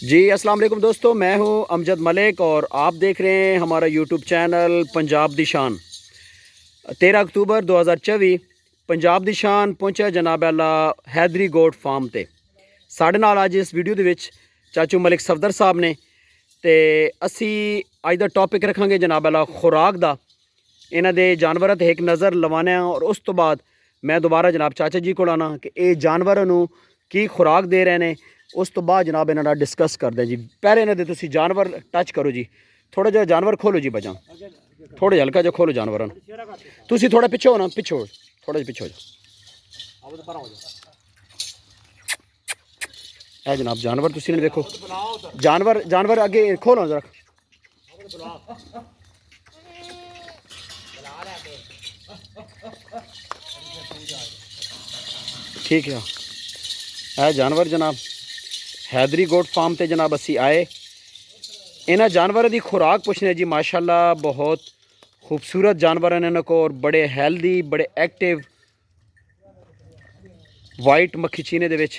जी अस्सलाम वालेकुम दोस्तों, मैं हूं अमजद मलिक और आप देख रहे हैं हमारा यूट्यूब चैनल पंजाब दी शान। 13 अक्तूबर 2024 पंजाब दी शान पहुंचा जनाब आला हैदरी गोट फार्म ते। साढ़े नाल अज इस वीडियो दे विच चाचू मलिक सफदर साहब ने ते असी अज दा टॉपिक रखांगे जनाब आला खुराक दा। इन्हां दे जानवरां ते एक नज़र लवाने और उस तो बाद मैं दोबारा जनाब चाचा जी को आना कि ये जानवरां नूं की खुराक दे रहे हैं। उस तो बाद जनाब इन्हां दा डिस्कस करदे जी। पहले इन्हां दे तुसीं जानवर टच करो जी, थोड़ा जिहा जानवर खोलो जी बजां, थोड़ा जिहा हल्का जिहा खोलो जानवरां नूं। तुसीं थोड़ा पिच्छे हो ना, पिच्छे हो, थोड़ा जिहा पिच्छे हो जाओ। ए जनाब जानवर तुसीं इन्हां देखो, जानवर जानवर अगे खोलो जरा। ठीक है, ए जानवर जनाब हैदरी गोट फार्म ते जनाब असी आए। इन्हां जानवरों की खुराक पुछने जी। माशाल्लाह बहुत खूबसूरत जानवर हैं इन्हों को और बड़े हेल्दी, बड़े एक्टिव। वाइट मक्खी चीने दे विच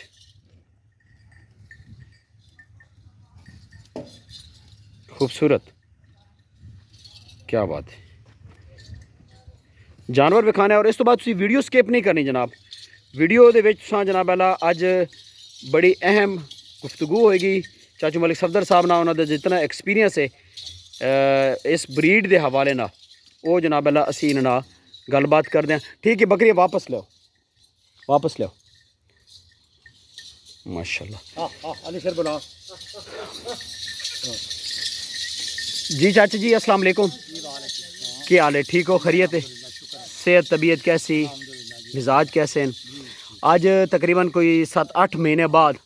खूबसूरत, क्या बात है। जानवर विखाने और इस तो बाद तुसीं वीडियो स्किप नहीं करनी जनाब। वीडियो दे विच तुसां जनाब आला अज बड़ी अहम गुफ्तगू होएगी चाचू मलिक सफदर साहब ना। उन्होंने जितना एक्सपीरियंस है इस ब्रीड के हवाले ना वो जनाब अल्लाह असी इन्हां गलबात करते हैं। ठीक है, बकरियां वापस लो, वापस लो। माशाल्लाह जी। चाचा जी अस्सलाम वालेकुम, क्या हाल है? ठीक हो? खैरियत है? सेहत तबीयत कैसी, मिजाज कैसे हैं? आज तकरीबन कोई 7-8 महीने बाद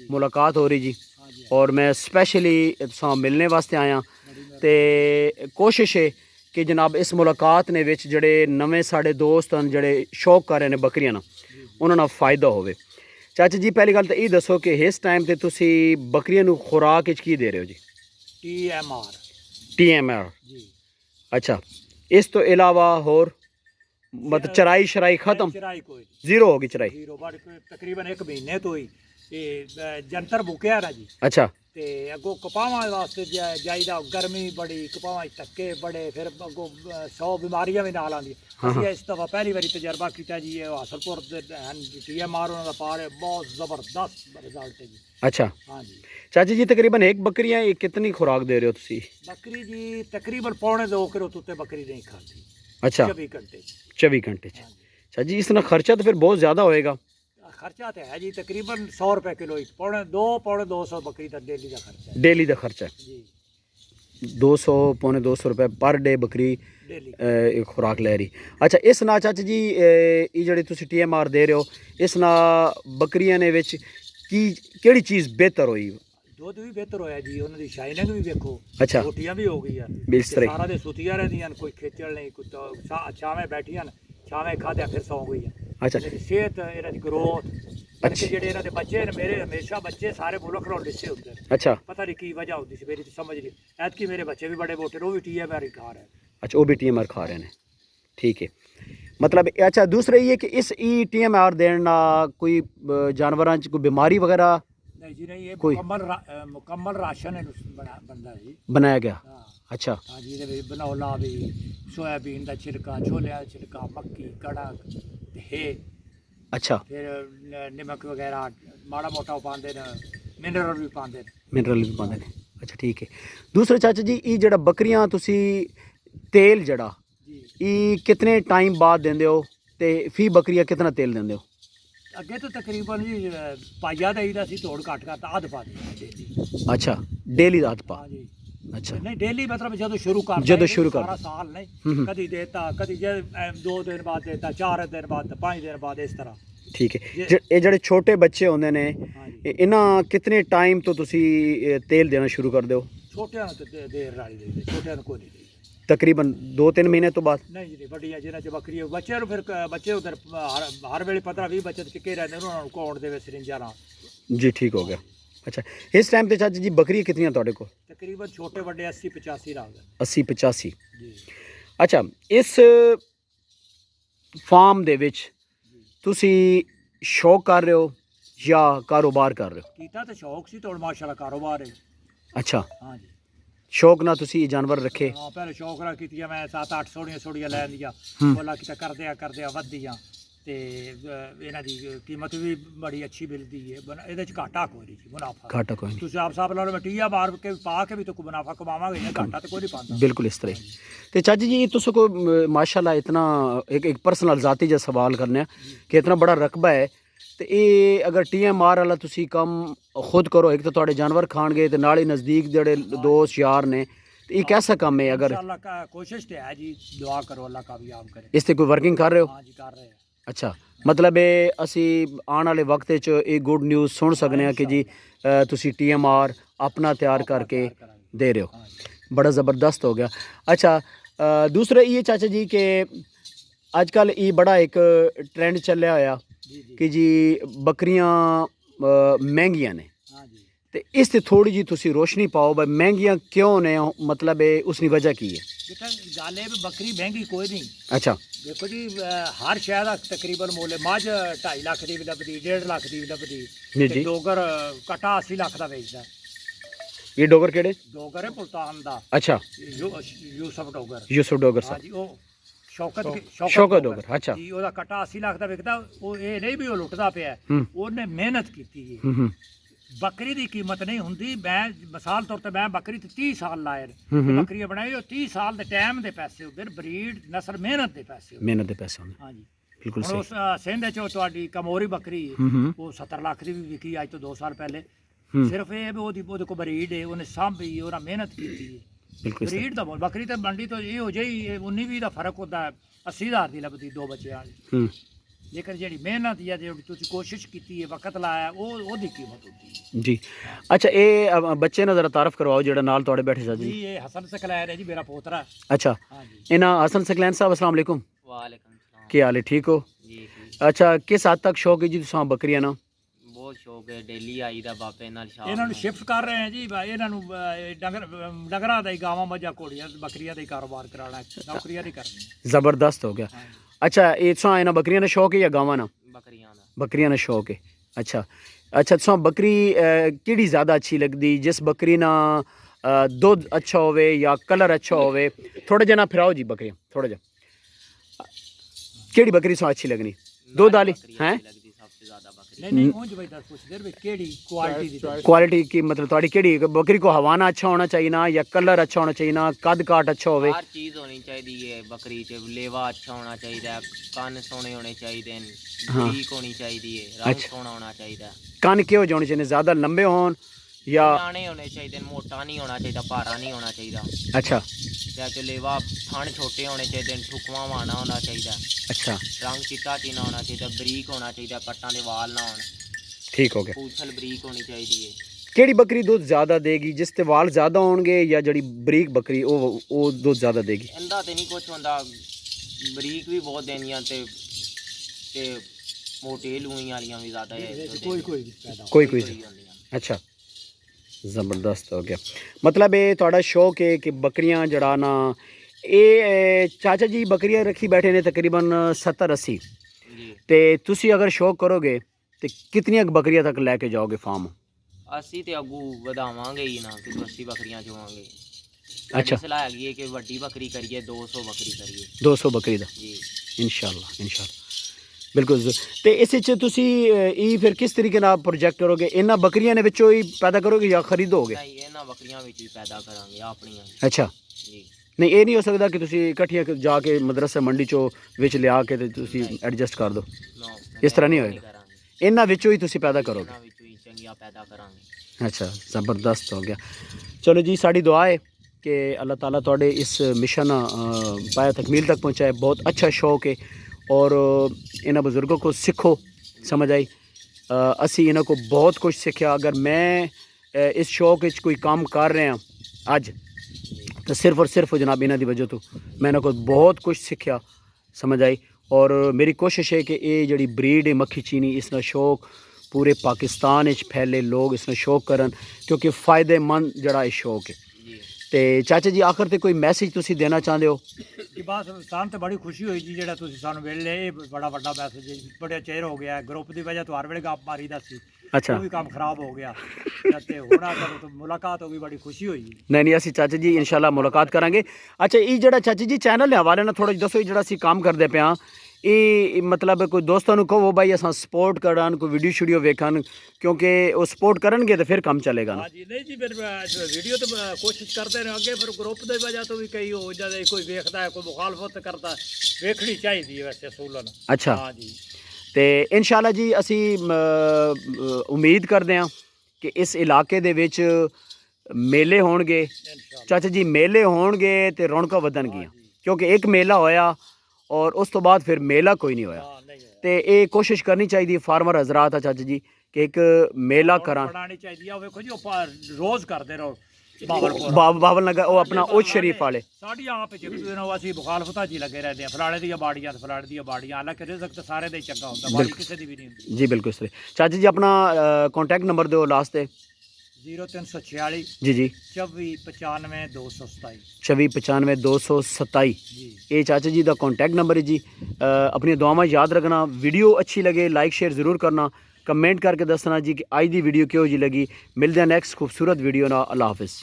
मुलाकात हो रही जी और मैं स्पैशली तुसां मिलने वास्ते आया। तो कोशिश है कि जनाब इस मुलाकात ने विच जड़े नवे साढ़े दोस्त हैं जड़े शौक कर रहे हैं बकरियां ना, उन्होंने फ़ायदा होवे। चाचा जी पहली गल तो ये दसो कि इस टाइम ते तुसी बकरियां नूं खुराक की दे रहे हो जी? TMR। अच्छा, इस तो इलावा होर मतलब चराई शराई खत्म? जीरो होगी चराई तकरीबन एक महीने तो ही जंतर बुकिया ना जी। अच्छा, ते अगो कपावां वास्ते जाईदा, गर्मी बड़ी, कपावां धक्के बड़े, फिर अगो 100 बीमारियां भी नाल आंदी। असि इस दफा पहली बारी तजर्बा किया जी। हासलपुर TMR उन्होंने पा रहे, बहुत जबरदस्त रिजल्ट है जी। अच्छा हाँ जी चाची जी, तकरीबन एक बकरियां कितनी खुराक दे रहे हो तुसी? बकरी जी तकरीबन 1.25 किलो तुते बकरी नहीं खाती। अच्छा, 24 घंटे 24 घंटे। अच्छा जी, इसना खर्चा तो फिर बहुत ज़्यादा होएगा? खर्चा तो है जी तकरीबन 100 रुपये किलो ही, पौने 200 बकरी का डेली का खर्चा है। डेली का खर्चा है जी 200 पौने 200 रुपये पर डे बकरी डेली खुराक ले रही। अच्छा, इस ना चाचा जी ये जड़ी तुसी TMR दे रहे हो, इस ना बकरियां ने विच की केड़ी चीज़ बेहतर होई? दुध भी बेहतर होया जी, उन्होंने शाइनिंग भी देखो। अच्छा, रोटियां भी हो गई है, इस तरह सारा दे सुतिया रहदियां, कोई खेचल नहीं, कोई तो छावें बैठियां, छावें खाद्या फिर सौ गई है। अच्छा इन्हां दी सेहत, इन्हां दी ग्रोथ, अच्छा जेडे इन्हां दे बच्चे ने, मेरे हमेशा बच्चे सारे मुल्क रौन लिस्से होंदे ने। अच्छा पता नहीं की वजह होती सी, मेरी तो समझ नहीं। ऐतकी मेरे बच्चे भी बड़े मोटे, वो भी TMR ही खा रहे हैं। अच्छा, वो भी TMR खा रहे हैं, ठीक है। मतलब अच्छा, दूसरा ये कि इस TMR देना कोई जानवरां च कोई बीमारी वगैरह नहीं जी नहीं, ये कोई मुकम्मल राशन है बनता है जी। बनाया गया? हाँ अच्छा हाँ जी, ये बनौला भी, सोयाबीन का छिलका, छोले का छिलका, मक्की, कड़क, हे, अच्छा, फिर नमक वगैरह माड़ा मोटा पाते हैं, मिनरल भी पाते हैं। मिनरल भी पाते हैं। अच्छा ठीक है। दूसरा चाचा जी, ये जड़ा बकरियां तुसी तेल जड़ा जी ये कितने टाइम बाद देंदे हो ते फी बकरियां कितना तेल देंदे हो? अगे तो तकरीबन जी पाइया देईदा सी, थोड़ घट घट अध पा देना डेली। अच्छा, डेली दात पा? हाँ जी अच्छा, नहीं डेली मतलब जो शुरू कर जदों शुरू कर सारा साल नहीं, कभी देता, कभी 2 दिन बाद देता, 4 दिन बाद, 5 दिन बाद, इस तरह। ठीक है। ये जड़े छोटे बच्चे होंदे ने, हाँ जी इन्हां कितने टाइम तो तुसी तेल देना शुरू कर दो? छोटिया देर राली देते, छोटिया को नहीं देते। तकरीबन 2-3 महीने तो बाद? नहीं जी बड़िया जिन्हें च बकरी बच्चे फिर बच्चे उधर हर वेले 15-20 बच्चे टिके रहते हैं, उन्होंने घोड़ दे सिरिंजा नाल। जी ठीक हो गया। अच्छा, इस टाइम पे चाचा जी बकरियां कितनियां तुहाडे को? तकरीबन छोटे बड़े 80-85 रख 80-85। जी अच्छा, इस फार्म दे विच जी तुसी शौक कर रहे हो ਜਾਂ ਕਾਰੋਬਾਰ ਕਰ ਰਹੇ ਹੋ? ਕੀਤਾ ਤਾਂ ਸ਼ੌਕ ਸੀ ਤੇ ਹੁਣ ਮਾਸ਼ਾਅੱਲਾ ਕਾਰੋਬਾਰ ਹੈ। ਅੱਛਾ, ਹਾਂਜੀ ਸ਼ੌਕ ਨਾਲ ਤੁਸੀਂ ਇਹ ਜਾਨਵਰ ਰੱਖੇ। ਹਾਂ ਪਹਿਲੇ ਸ਼ੌਕ ਰਾ ਕੀਤੀਆਂ ਮੈਂ 7-8 ਸੋੜੀਆਂ ਲੈਂਦੀਆਂ ਹੂੰ। ਬੋਲਾ ਕਿਤਾ ਕਰਦਿਆਂ ਵੱਧਦੀਆਂ ਤੇ ਇਹਨਾਂ ਦੀ ਕੀਮਤ ਵੀ ਬੜੀ ਅੱਛੀ ਮਿਲਦੀ ਹੈ ਇਹਦੇ ਚ ਘਾਟਾ ਕੋਈ ਨਹੀਂ ਜੀ ਮੁਨਾਫਾ ਘਾਟਾ ਕੋਈ ਨਹੀਂ, ਤੁਸੀਂ ਆਪ ਸਾਬ ਲਾ ਲਓ ਮੈਂ ਟੀਆ ਮਾਰ ਕੇ ਪਾ ਕੇ ਵੀ ਤਾਂ ਕੋਈ ਮੁਨਾਫਾ ਕਮਾਵਾਂਗੇ ਨਾ ਘਾਟਾ ਤਾਂ ਕੋਈ ਨਹੀਂ ਪਾਉਂਦਾ। बिल्कुल इस तरह ही। तो चाची जी तुझे को माशाल्लाह इतना एक पर्सनल ज़ाती जिहा सवाल करने कि इतना बड़ा रकबा है तो ये अगर TMR वाला तुसी कम खुद करो, एक तो थोड़े जानवर खान गए तो नाल ही नज़दीक जेड़े दोस्त यार ने, तो ये कैसा काम है? अगर इंशाअल्लाह का कोशिश तो है जी, दुआ करो अल्लाह कामयाब करे। इस ते कोई वर्किंग कर रहे हो? हाँ जी कर रहे हैं। अच्छा, मतलब ये असी आने वाले वक्त एक गुड न्यूज़ सुन सकने हैं कि जी तुसी TMR अपना तैयार करके दे रहे हो, बड़ा ज़बरदस्त हो गया। अच्छा दूसरा ये चाचा जी कि आजकल ये बड़ा एक ट्रेंड चलिया होया जी जी कि जी बकरियां महंगियां ने, हाँ जी तो इस ते थोड़ी जी तुसी रोशनी पाओ भाई महंगियां क्यों ने, मतलब उसकी वजह की है? बेटा गल है भी बकरी महंगी कोई नहीं। अच्छा देखो जी हर शहर का तकरीबन मुल है। मझ 2.5 लाख की भी लभदी, 1.5 लाख की भी लभदी जी ते जी। डोगर कटा 80 लाख का बेचदा। ये डोगर केड़े? डोगर है मुल्तान दा, अच्छा, यूसुफ डोगर। यूसुफ डोगर हाँ साहब, जी ਉਹ शौकत डोगर। अच्छा ਜੀ ਉਹਦਾ ਕਟਾ 80 ਲੱਖ ਦਾ ਵਿਕਦਾ। ਉਹ ਇਹ ਨਹੀਂ ਵੀ ਉਹ ਲੁੱਟਦਾ ਪਿਆ, ਹੂੰ ਉਹਨੇ ਮਿਹਨਤ ਕੀਤੀ ਹੈ। ਹੂੰ ਬੱਕਰੀ ਦੀ ਕੀਮਤ ਨਹੀਂ ਹੁੰਦੀ। ਮੈਂ ਮਿਸਾਲ ਤੌਰ ਤੇ ਮੈਂ ਬੱਕਰੀ ਤੇ 30 ਸਾਲ ਲਾਏ ਨੇ, ਹੂੰ ਬੱਕਰੀਆਂ ਬਣਾਈ ਉਹ 30 ਸਾਲ ਦੇ ਟਾਈਮ ਦੇ ਪੈਸੇ ਹੁੰਦੇ ਨੇ, ਬਰੀਡ ਨਸਲ ਮਿਹਨਤ ਦੇ ਪੈਸੇ ਹੁੰਦੇ। मेहनत के पैसे होने, ਹਾਂਜੀ बिल्कुल ਹੁਣ सही। ਉਸ ਸਿੰਧ ਚ ਉਹ ਤੁਹਾਡੀ ਕਮੋਰੀ ਬੱਕਰੀ ਹੈ, हम्म ਉਹ 70 ਲੱਖ ਦੀ ਵੀ ਵਿਕੀ ਅੱਜ ਤੋਂ 2 ਸਾਲ ਪਹਿਲੇ। हम्म, ਸਿਰਫ ਇਹ ਵੀ ਉਹਦੇ ਕੋਲ ਬਰੀਡ ਹੈ, ਉਹਨੇ ਸਾਂਭੀ, ਉਹਨਾਂ ਮਿਹਨਤ ਕੀਤੀ ਹੈ। बिल्कुल सही। ਬਰੀਡ ਦਾ ਮੁੱਲ ਬੱਕਰੀ ਤੇ ਮੰਡੀ ਤੋਂ ਇਹ ਹੋ ਜਾਈ 19-20 ਦਾ ਫਰਕ ਹੁੰਦਾ ਹੈ। 80,000 ਦੀ ਲੱਭਦੀ 2 ਬੱਚਿਆਂ ਵਾਲੀ। हम्म, ਲੇਕਿਨ ਜਿਹੜੀ ਮਿਹਨਤ ਜਾਂ ਜਿਹੜੀ ਤੁਸੀਂ ਕੋਸ਼ਿਸ਼ ਕੀਤੀ ਹੈ, ਵਕਤ ਲਾਇਆ, ਉਹਦੀ ਕੀਮਤ ਹੁੰਦੀ ਹੈ जी। अच्छा ये बच्चे ना जरा तारफ करवाओ जेड़ा नाल तोड़े बैठे सा ਜੀ। जी। ਇਹ ਹਸਨ ਸਕਲੈਨ ਹੈ ਜੀ, ਮੇਰਾ ਪੋਤਰਾ। अच्छा ਹਾਂਜੀ इना हसन सकलैन साहब अस्सलाम वालेकुम, वालेकुम सलाम क्या हाल है, ठीक हो? जी जी अच्छा किस हद तक शौक है जी तुसां बकरियां ना? बहुत शौक है डेली आई दा बापे नाल शाम ਇਹਨਾਂ ਨੂੰ ਸ਼ਿਫਟ ਕਰ ਰਹੇ ਹਾਂ ਜੀ। ਇਹਨਾਂ ਨੂੰ ਡੰਗਰਾਂ ਦਾ ਹੀ, ਗਾਵਾਂ ਮੱਝਾਂ ਘੋੜੀਆਂ ਬੱਕਰੀਆਂ ਦਾ ਹੀ ਕਾਰੋਬਾਰ ਕਰਾਉਣਾ ਹੈ, ਨੌਕਰੀਆਂ ਨਹੀਂ ਕਰਨੀ। ज़बरदस्त हो गया। अच्छा ये तुसां इना बकरियां ना शौक है या गावां ना? बकरियां दा बकरियां ना शौक है। अच्छा अच्छा तुसां बकरी किहड़ी ज़्यादा अच्छी लगदी, जिस बकरी ना दुध अच्छा होवे या कलर अच्छा होवे? थोड़ा जिहा ना फिराओ जी बकरियां, थोड़ा जिहा किहड़ी बकरी तुसां अच्छी लगनी? दुध वाली हैं? लगदी सबसे ज्यादा बकरी ਨਹੀਂ ਨਹੀਂ ਉਂਝ ਬਈ ਦੱਸ ਪੁੱਛਦੇ ਵੀ ਕਿਹੜੀ ਕੁਆਲਿਟੀ ਦੀ। क्वालिटी की मतलब थोड़ी केड़ी बकरी को हवाना अच्छा होना चाहिए ना, या कलर अच्छा होना चाहिए ना, कद काट अच्छा होवे? हर चीज होनी चाहिए है बकरी च। लेवा अच्छा होना चाहिए, कान सोने होने चाहिए, हाँ। बरीक होनी चाहिए, रंग अच्छा। सोना होना चाहिए, कान क्यों होने चाहिए? ज़्यादा लंबे होन या? पुराने होने चाहिए, मोटा नहीं होना चाहिए, भारा नहीं होना चाहिए। अच्छा जैसे लेवा थन छोटे होने चाहिए, ठुकवा वाना होना चाहिए, अच्छा रंग चिट्टा चीना होना चाहिए, बरीक होना चाहिए, पट्टां दे वाल ना होन, ठीक हो गया। पूछल बरीक होनी चाहिए। केड़ी बकरी दूध ज़्यादा देगी, जिस ते वाल ज़्यादा होंगे, या जड़ी बरीक बकरी वो दूध ज़्यादा देगी? इंदा ते नहीं कुछ होंदा, बरीक भी बहुत देनियां ते मोटे लूई वालियां भी ज्यादा है। ਕੋਈ ਕੋਈ ਪੈਦਾ कोई कोई अच्छा ज़बरदस्त हो गया। मतलब ये थोड़ा शौक है कि बकरियां जड़ा ना ये चाचा जी बकरियां रखी बैठे ने तकरीबन 70-80, जी ते तुसी अगर शौक करोगे तो कितनी बकरियां तक लेके जाओगे फार्म? ਅਸੀਂ ਤੇ ਅੱਗੂ ਵਧਾਵਾਂਗੇ ਹੀ ਨਾ ਕਿ 80 ਬੱਕਰੀਆਂ ਚੋਵਾਂਗੇ। अच्छा ਸਲਾਹ ਹੈਗੀ ਹੈ ਕਿ ਵੱਡੀ ਬੱਕਰੀ ਕਰੀਏ, 200 ਬੱਕਰੀ ਕਰੀਏ 200 बकरी दा ਜੀ। इंशाल्लाह बिल्कुल। तो इस फिर किस तरीके नाल प्रोजेक्ट करोगे? इन्हां बकरियां ने विचों ही पैदा करोगे या खरीदोगे? ਨਹੀਂ ਇਹਨਾਂ ਬੱਕਰੀਆਂ ਵਿੱਚ ਵੀ ਪੈਦਾ ਕਰਾਂਗੇ ਆਪਣੀਆਂ अच्छा ਜੀ। नहीं ये नहीं हो सकता कि तुसी इकट्ठियां जाके मदरसा मंडी चो विच लिया के ते तुसी एडजस्ट कर दो? ਨੋ ਇਸ ਤਰ੍ਹਾਂ ਨਹੀਂ ਹੋਏਗਾ। ਕਰਾਂਗੇ, इन्हां विचों ही तुसी पैदा करोगे? ਇਹਨਾਂ ਵਿੱਚੋਂ ਹੀ ਚੰਗੀਆਂ ਪੈਦਾ ਕਰਾਂਗੇ। अच्छा ज़बरदस्त हो गया। चलो जी साड़ी दुआ है कि अल्लाह ताला तुहाडे इस मिशन पाया तकमील तक पहुँचाए। बहुत अच्छा शौक है और इन्हां बुज़ुर्गों को सीखो, समझ आई। असी इन्हां को बहुत कुछ सीखा। अगर मैं इस शौक विच कोई काम कर रहा अज तो सिर्फ और सिर्फ जनाब इन्हां दी वजह तो मैं इन्हां को बहुत कुछ सीखा, समझ आई। और मेरी कोशिश है कि ये जिहड़ी ब्रीड है मक्खी चीनी, इसका शौक पूरे पाकिस्तान विच फैले, लोग इसका शौक करन, क्योंकि फ़ायदेमंद जड़ा ये शौक है। जी तो चाचा जी आखिर ते कोई मैसेज तुसी देना चाहते हो? कि ਬਸ ਸਾਨੂੰ ਤਾਂ ਬੜੀ ਖੁਸ਼ੀ ਹੋਈ ਜੀ ਜਿਹੜਾ ਤੁਸੀਂ ਸਾਨੂੰ ਮਿਲ ਲਏ। ਇਹ ਬੜਾ ਵੱਡਾ ਮੈਸੇਜ ਜੀ, ਬੜੇ ਚਿਰ ਹੋ ਗਿਆ ਗਰੁੱਪ ਦੀ ਵਜ੍ਹਾ ਤੋਂ ਹਰ ਵੇਲੇ ਗੱਪ ਮਾਰੀਦਾ ਸੀ, ਅੱਛਾ ਉਹ ਵੀ ਕੰਮ ਖਰਾਬ ਹੋ ਗਿਆ ਤੇ ਹੁਣ ਆ ਤੁਹਾਨੂੰ ਮੁਲਾਕਾਤ ਹੋ ਗਈ, ਬੜੀ ਖੁਸ਼ੀ ਹੋਈ ਜੀ। ਨਹੀਂ ਅਸੀਂ ਚਾਚਾ ਜੀ ਇਨਸ਼ਾਅੱਲਾ ਮੁਲਾਕਾਤ ਕਰਾਂਗੇ। ਅੱਛਾ ਇਹ ਜਿਹੜਾ ਚਾਚਾ ਜੀ ਚੈਨਲ ਦੇ ਹਵਾਲੇ ਨਾਲ ਥੋੜਾ ਦੱਸੋ, ਜਿਹੜਾ ਅਸੀਂ ਕੰਮ ਕਰਦੇ ਪਿਆ ਇਹ ਮਤਲਬ ਕੋਈ ਦੋਸਤਾਂ ਨੂੰ ਕਹੋ ਬਾਈ ਅਸਾਂ ਸਪੋਰਟ ਕਰਨ, ਕੋਈ ਵੀਡੀਓ ਸ਼ੂਡੀਓ ਵੇਖਣ, ਕਿਉਂਕਿ ਉਹ ਸਪੋਰਟ ਕਰਨਗੇ ਤਾਂ ਫਿਰ ਕੰਮ ਚੱਲੇਗਾ ਨਾ। ਹਾਂਜੀ ਨਹੀਂ ਜੀ, ਫਿਰ ਵੀਡੀਓ ਤਾਂ ਕੋਸ਼ਿਸ਼ ਕਰਦੇ ਨੇ ਅੱਗੇ, ਫਿਰ ਗਰੁੱਪ ਦੀ ਵਜ੍ਹਾ ਤੋਂ ਵੀ ਕਈ ਹੋ ਜਾਂਦੇ, ਕੋਈ ਵੇਖਦਾ ਹੈ ਕੋਈ ਮੁਖਾਲਫਤ ਕਰਦਾ, ਵੇਖਣੀ ਚਾਹੀਦੀ ਹੈ ਵੈਸੇ ਅਸੂਲਨ। ਅੱਛਾ ਹਾਂਜੀ ਤੇ ਇਨਸ਼ਾਅੱਲਾ ਜੀ ਅਸੀਂ ਉਮੀਦ ਕਰਦੇ ਹਾਂ ਕਿ ਇਸ ਇਲਾਕੇ ਦੇ ਵਿੱਚ ਮੇਲੇ ਹੋਣਗੇ ਇਨਸ਼ਾਅੱਲਾ। ਚਾਚਾ ਜੀ, ਮੇਲੇ ਹੋਣਗੇ ਤੇ ਰੌਣਕਾਂ ਵਧਣਗੀਆਂ, ਕਿਉਂਕਿ ਇੱਕ ਮੇਲਾ ਹੋਇਆ ਔਰ ਉਸ ਤੋਂ ਬਾਅਦ ਫਿਰ ਮੇਲਾ ਕੋਈ ਨਹੀਂ ਹੋਇਆ। ਹਾਂ ਨਹੀਂ ਤੇ ਇਹ ਕੋਸ਼ਿਸ਼ ਕਰਨੀ ਚਾਹੀਦੀ ਫਾਰਮਰ ਹਜ਼ਰਾਤ ਆ ਚਾਚਾ ਜੀ ਕਿ ਇੱਕ ਮੇਲਾ ਕਰਾਂ। ਬਣਾਉਣੀ ਚਾਹੀਦੀ ਆ। ਉਹ ਵੇਖੋ ਜੀ ਉਹ ਰੋਜ਼ ਕਰਦੇ ਰਹੋ ਬਾਬਲਪੁਰ ਬਾਬਲ ਨਗਰ ਉਹ ਆਪਣਾ ਉਚ ਸ਼ਰੀਫ ਵਾਲੇ ਸਾਡੀਆਂ ਆਪ ਚ ਅਸੀਂ ਮੁਖਾਲਫਤਾਂ 'ਚ ਹੀ ਲੱਗੇ ਰਹਿੰਦੇ ਆ, ਫਲਾਣੇ ਦੀਆਂ ਬਾੜੀਆਂ ਤੇ ਫਲਾਣੇ ਦੀਆਂ ਬਾੜੀਆਂ, ਹਾਲਾਂਕਿ ਰਿਜ਼ਕ ਤਾਂ ਸਾਰੇ ਦਾ ਹੀ ਚੰਗਾ ਹੁੰਦਾ, ਬਾੜੀ ਕਿਸੇ ਦੀ ਵੀ ਨਹੀਂ ਹੁੰਦੀ। ਜੀ ਬਿਲਕੁਲ ਸਹੀ। ਚਾਚਾ ਜੀ ਆਪਣਾ ਕੰਟੈਕਟ ਨੰਬਰ ਦਿਓ ਲਾਸਟ ਤੇ। 0346 ਜੀ ਜੀ 2495 227 2495 227 ਜੀ। ਇਹ ਚਾਚਾ ਜੀ ਦਾ ਕੰਟੈक्ट नंबर है जी। अपनी दुआवां याद रखना, वीडियो अच्छी लगे लाइक शेयर ज़रूर करना, कमेंट करके दसना जी कि आज दी वीडियो क्यों जी लगी। मिलते हैं नेक्स्ट खूबसूरत वीडियो ना। अल्लाह हाफिज़।